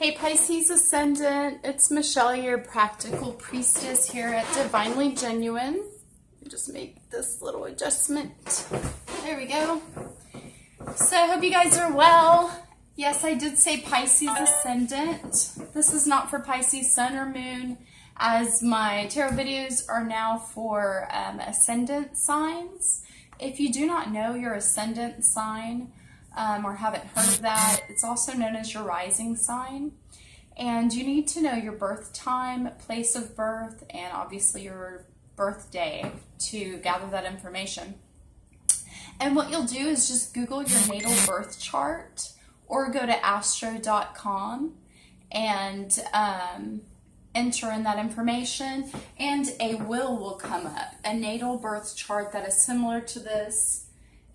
Hey Pisces Ascendant, it's Michelle, your practical priestess here at Divinely Genuine. Just make this little adjustment. There we go. So I hope you guys are well. Yes, I did say Pisces Ascendant. This is not for Pisces Sun or Moon, as my tarot videos are now for Ascendant signs. If you do not know your Ascendant sign, or haven't heard of that, it's also known as your rising sign. And you need to know your birth time, place of birth, and obviously your birthday to gather that information. And what you'll do is just Google your natal birth chart or go to astro.com and enter in that information, and a will come up, a natal birth chart that is similar to this.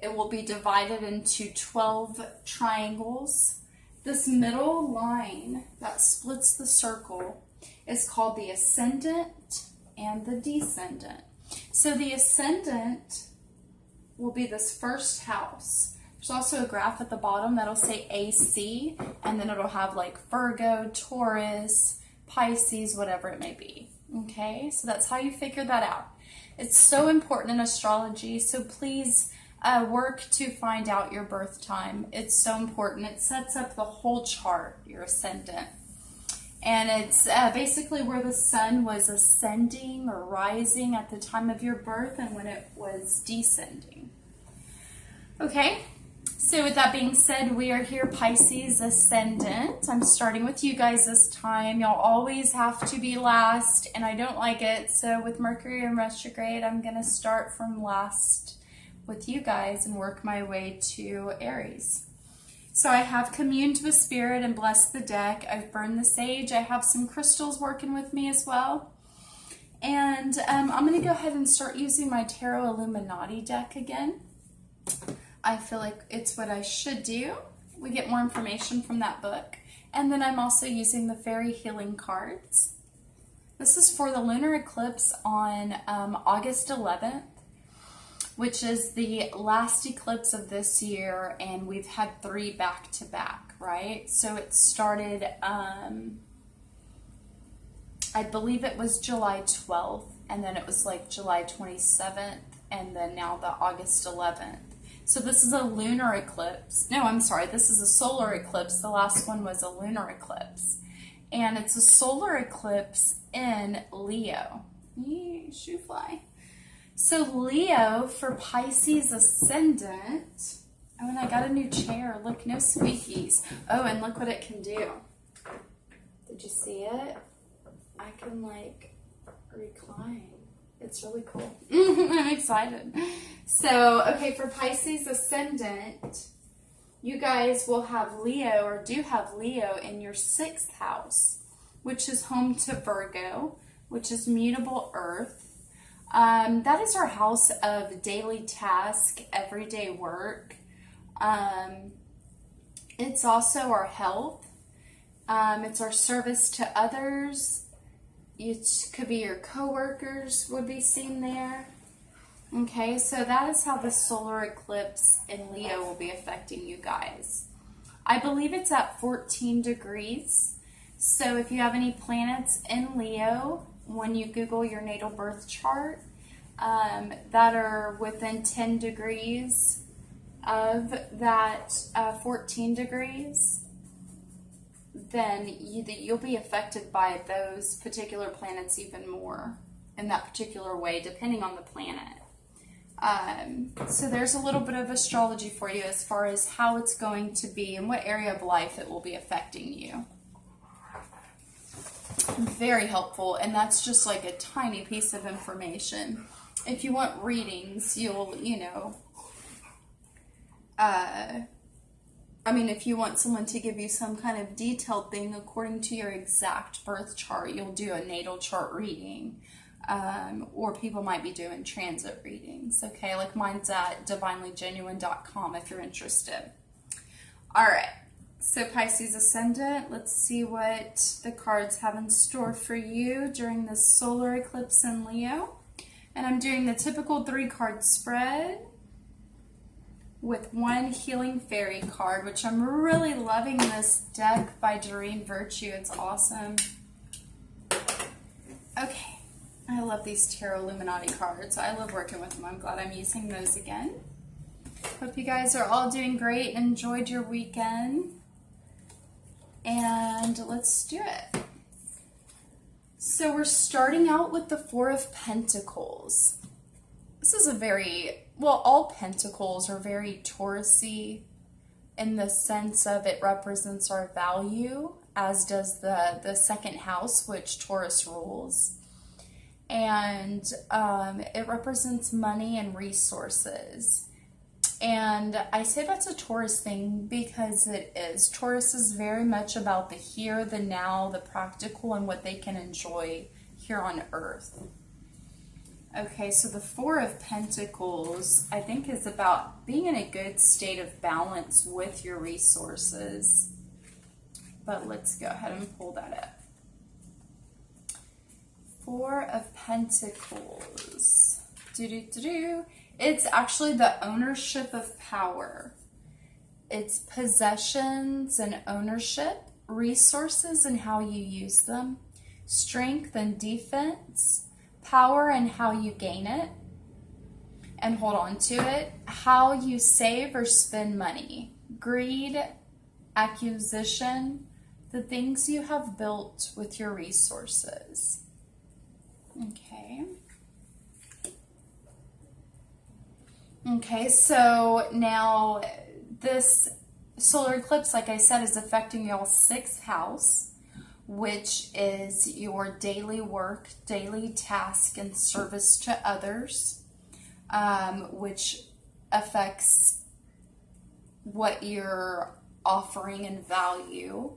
It will be divided into 12 triangles. This middle line that splits the circle is called the ascendant and the descendant. So the ascendant will be this first house. There's also a graph at the bottom that'll say AC, and then it'll have like Virgo, Taurus, Pisces, whatever it may be. Okay, so that's how you figure that out. It's so important in astrology, so please work to find out your birth time. It's so important. It sets up the whole chart, your ascendant. And it's basically where the sun was ascending or rising at the time of your birth and when it was descending. Okay, so with that being said, we are here, Pisces Ascendant. I'm starting with you guys this time. Y'all always have to be last, and I don't like it. So with Mercury in retrograde, I'm going to start from last with you guys and work my way to Aries. So I have communed with spirit and blessed the deck. I've burned the sage. I have some crystals working with me as well. And I'm going to go ahead and start using my Tarot Illuminati deck again. I feel like it's what I should do. We get more information from that book. And then I'm also using the Fairy Healing cards. This is for the lunar eclipse on August 11th. Which is the last eclipse of this year, and we've had 3 back-to-back, right? So it started, I believe it was July 12th, and then it was like July 27th, and then now the August 11th. So this is a lunar eclipse. No, I'm sorry, this is a solar eclipse. The last one was a lunar eclipse. And it's a solar eclipse in Leo. Yee, shoe fly. So Leo for Pisces Ascendant. Oh, and I got a new chair. Look, no squeakies. Oh, and look what it can do. Did you see it? I can like recline. It's really cool. I'm excited. So, okay, for Pisces Ascendant, you guys will have Leo, or do have Leo in your 6th house, which is home to Virgo, which is mutable earth. That is our house of daily task, everyday work. It's also our health. It's our service to others. It could be your coworkers would be seen there. Okay, so that is how the solar eclipse in Leo will be affecting you guys. I believe it's at 14 degrees. So if you have any planets in Leo, when you Google your natal birth chart, that are within 10 degrees of that 14 degrees, then you'll be affected by those particular planets even more in that particular way, depending on the planet. So there's a little bit of astrology for you as far as how it's going to be and what area of life it will be affecting you. Very helpful, and that's just like a tiny piece of information. If you want readings, you'll, if you want someone to give you some kind of detailed thing according to your exact birth chart, you'll do a natal chart reading, or people might be doing transit readings, okay? Like mine's at divinelygenuine.com if you're interested. All right. So Pisces Ascendant, let's see what the cards have in store for you during this solar eclipse in Leo. And I'm doing the typical 3-card spread. with one Healing Fairy card, which I'm really loving this deck by Doreen Virtue. It's awesome. Okay, I love these Tarot Illuminati cards. I love working with them. I'm glad I'm using those again. Hope you guys are all doing great. Enjoyed your weekend. And let's do it. So we're starting out with the Four of Pentacles. This is a very, well, all pentacles are very Taurus-y in the sense of it represents our value, as does the second house, which Taurus rules. And it represents money and resources. And I say that's a Taurus thing because it is. Taurus is very much about the here, the now, the practical, and what they can enjoy here on Earth. Okay, so the Four of Pentacles, I think, is about being in a good state of balance with your resources. But let's go ahead and pull that up. Four of Pentacles. It's actually the ownership of power. It's possessions and ownership, resources and how you use them, strength and defense, power and how you gain it and hold on to it, how you save or spend money, greed, acquisition, the things you have built with your resources. Okay. Okay, so now this solar eclipse, like I said, is affecting your 6th house, which is your daily work, daily task, and service to others, which affects what you're offering and value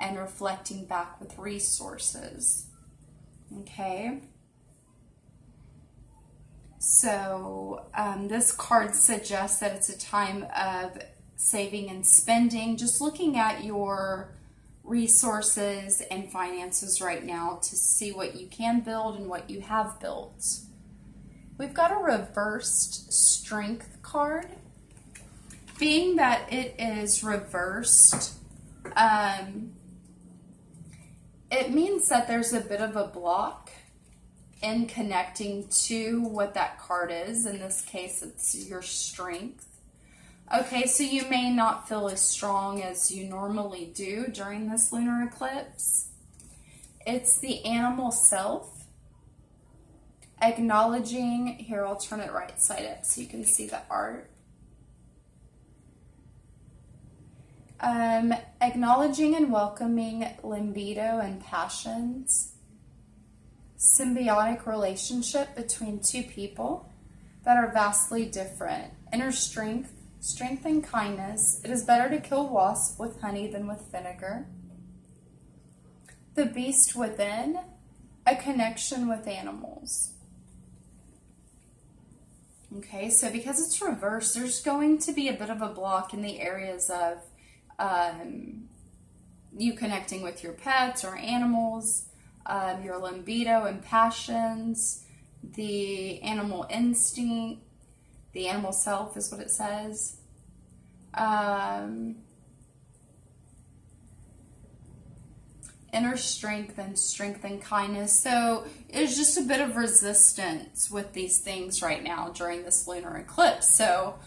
and reflecting back with resources. Okay. So this card suggests that it's a time of saving and spending, just looking at your resources and finances right now to see what you can build and what you have built. We've got a reversed Strength card. Being that it is reversed, it means that there's a bit of a block in connecting to what that card is. In this case, it's your strength. Okay, so you may not feel as strong as you normally do during this lunar eclipse. It's the animal self. Acknowledging, here I'll turn it right side up so you can see the art. Acknowledging and welcoming libido and passions. Symbiotic relationship between two people that are vastly different. Inner strength, strength and kindness. It is better to kill wasps with honey than with vinegar. The beast within, a connection with animals. Okay, so because it's reversed, there's going to be a bit of a block in the areas of you connecting with your pets or animals, your libido and passions, the animal instinct, the animal self is what it says. Inner strength and kindness. So there's just a bit of resistance with these things right now during this lunar eclipse. So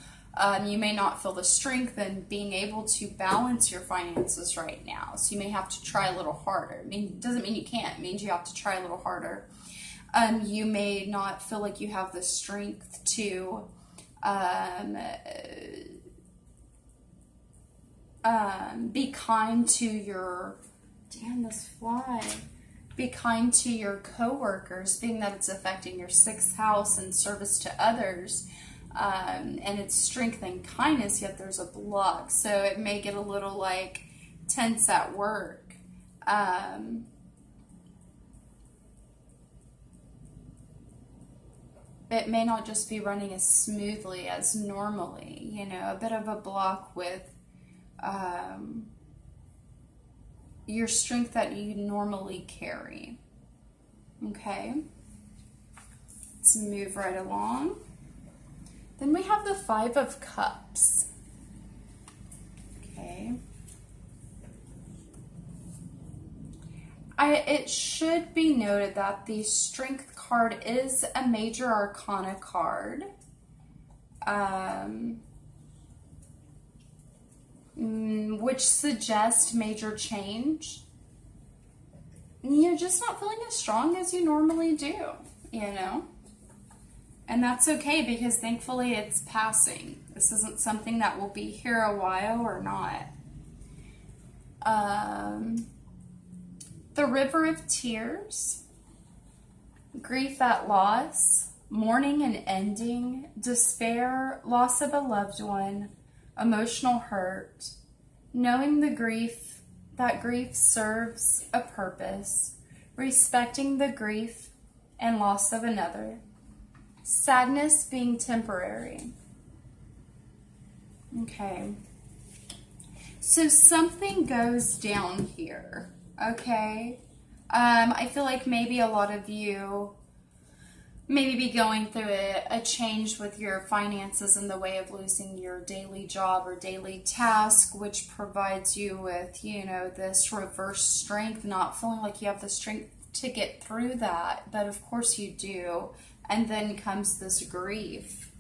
you may not feel the strength in being able to balance your finances right now. So you may have to try a little harder. I mean, it doesn't mean you can't. It means you have to try a little harder. You may not feel like you have the strength to be kind to your, damn this fly, be kind to your coworkers, being that it's affecting your 6th house and service to others. And it's strength and kindness, yet there's a block. So it may get a little like tense at work. It may not just be running as smoothly as normally, you know, a bit of a block with your strength that you normally carry. Okay, let's move right along. Then we have the Five of Cups. Okay. It should be noted that the Strength card is a major arcana card. Which suggests major change. You're just not feeling as strong as you normally do, you know? And that's okay, because thankfully it's passing. This isn't something that will be here a while or not. The River of Tears, grief at loss, mourning and ending, despair, loss of a loved one, emotional hurt, knowing that grief serves a purpose, respecting the grief and loss of another, sadness being temporary. Okay. So something goes down here, okay? I feel like maybe a lot of you maybe be going through a change with your finances in the way of losing your daily job or daily task, which provides you with, you know, this reverse strength, not feeling like you have the strength to get through that, but of course you do. And then comes this grief.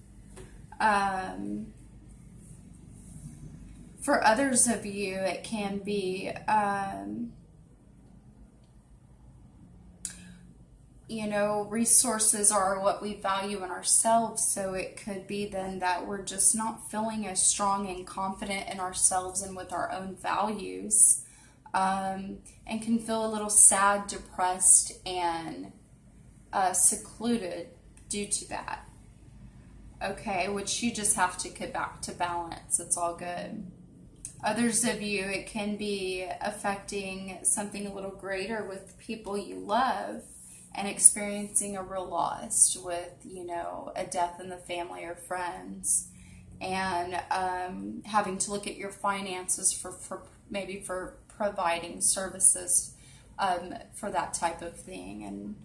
For others of you, it can be, you know, resources are what we value in ourselves. So it could be then that we're just not feeling as strong and confident in ourselves and with our own values, and can feel a little sad, depressed, and secluded due to that. Okay, which you just have to get back to balance. It's all good. Others of you, it can be affecting something a little greater with people you love and experiencing a real loss with, you know, a death in the family or friends, and having to look at your finances for maybe for providing services for that type of thing, and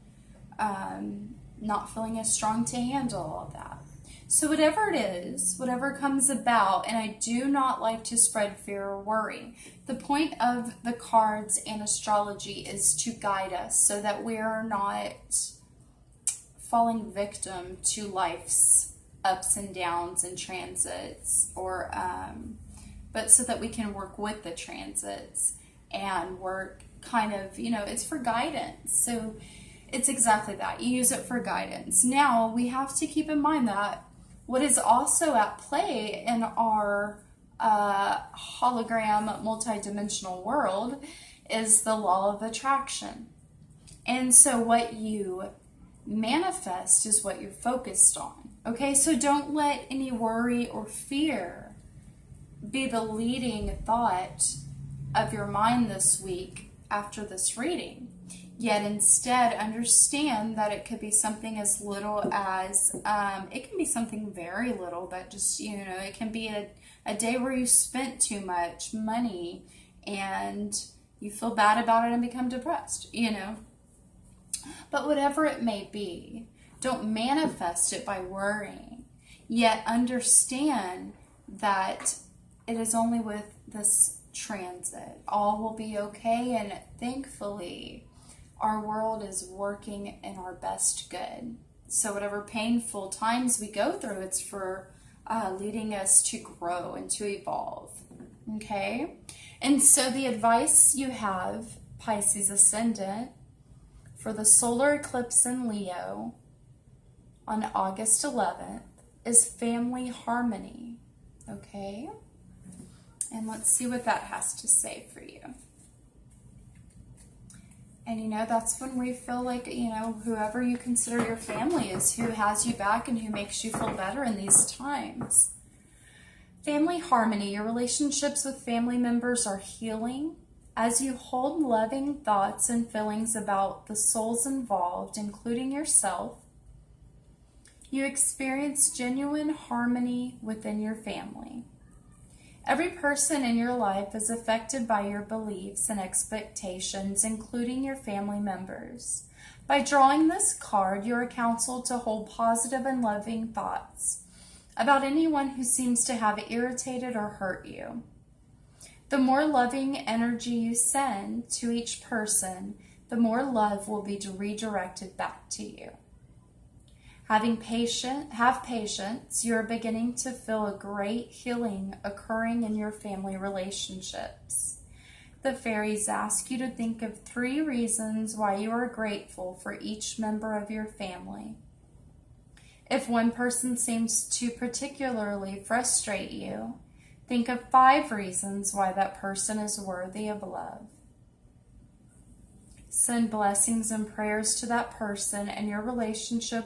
not feeling as strong to handle all that. So whatever it is, whatever comes about, and I do not like to spread fear or worry. The point of the cards and astrology is to guide us so that we are not falling victim to life's ups and downs and transits, or but so that we can work with the transits and work kind of, you know, it's for guidance. So it's exactly that. You use it for guidance. Now, we have to keep in mind that what is also at play in our hologram multidimensional world is the law of attraction. And so what you manifest is what you're focused on. Okay, so don't let any worry or fear be the leading thought of your mind this week after this reading. Yet instead, understand that it could be something as little as, it can be something very little, but just, you know, it can be a day where you spent too much money and you feel bad about it and become depressed, you know. But whatever it may be, don't manifest it by worrying. Yet understand that it is only with this transit. All will be okay, and thankfully, our world is working in our best good. So whatever painful times we go through, it's for leading us to grow and to evolve. Okay? And so the advice you have, Pisces Ascendant, for the solar eclipse in Leo on August 11th is family harmony. Okay? And let's see what that has to say for you. And, you know, that's when we feel like, you know, whoever you consider your family is who has you back and who makes you feel better in these times. Family harmony. Your relationships with family members are healing as you hold loving thoughts and feelings about the souls involved, including yourself. You experience genuine harmony within your family. Every person in your life is affected by your beliefs and expectations, including your family members. By drawing this card, you are counseled to hold positive and loving thoughts about anyone who seems to have irritated or hurt you. The more loving energy you send to each person, the more love will be redirected back to you. Have patience, you're beginning to feel a great healing occurring in your family relationships. The fairies ask you to think of 3 reasons why you are grateful for each member of your family. If one person seems to particularly frustrate you, think of 5 reasons why that person is worthy of love. Send blessings and prayers to that person, and your relationship